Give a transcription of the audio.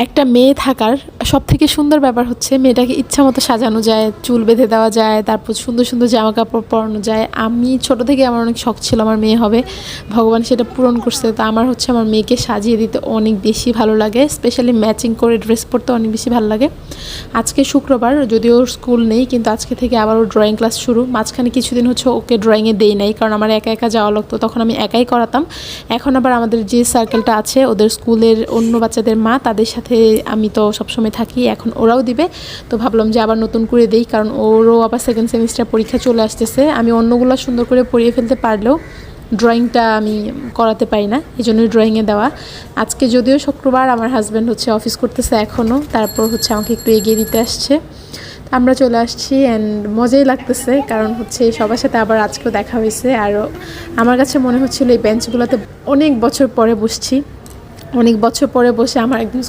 একটা মেয়ে থাকার সবথেকে সুন্দর ব্যাপার হচ্ছে মেয়েটাকে ইচ্ছামতো সাজানো যায়, চুল বেঁধে দেওয়া যায়, তারপর সুন্দর সুন্দর জামা কাপড় পরানো যায়। আমি ছোট থেকে আমার অনেক শখ ছিল আমার মেয়ে হবে, ভগবান সেটা পূরণ করছে। তো আমার হচ্ছে আমার মেয়েকে সাজিয়ে দিতে অনেক বেশি ভালো লাগে, স্পেশালি ম্যাচিং করে ড্রেস পরতে অনেক বেশি ভালো লাগে। আজকে শুক্রবার, যদিও ওর স্কুল নেই, কিন্তু আজকে থেকে আবার ওর ড্রয়িং ক্লাস শুরু। মাঝখানে কিছুদিন হচ্ছে ওকে ড্রয়িংয়ে দেই নাই, কারণ আমার একা একা যাওয়া লাগতো, তখন আমি একাই করাতাম। এখন আবার আমাদের যে সার্কেলটা আছে ওদের স্কুলের অন্য বাচ্চাদের মা, তাদের সাথে আমি তো সবসময় থাকি, এখন ওরাও দিবে। তো ভাবলাম যে আবার নতুন করে দেই, কারণ ওরও আবার সেকেন্ড সেমিস্টার পরীক্ষা চলে আসতেছে। আমি অন্যগুলো সুন্দর করে পড়িয়ে ফেলতে পারলেও ড্রয়িংটা আমি করাতে পারি না, এই জন্যই ড্রয়িংয়ে দেওয়া। আজকে যদিও শুক্রবার, আমার হাজব্যান্ড হচ্ছে অফিস করতেছে এখনও, তারপর হচ্ছে আমাকে একটু এগিয়ে দিতে আসছে। আমরা চলে আসছি অ্যান্ড মজাই লাগতেছে, কারণ হচ্ছে সবার সাথে আবার আজকেও দেখা হয়েছে। আর আমার কাছে মনে হচ্ছিল এই বেঞ্চগুলোতে অনেক বছর পরে বসছি, অনেক বছর পরে বসে আমার একদম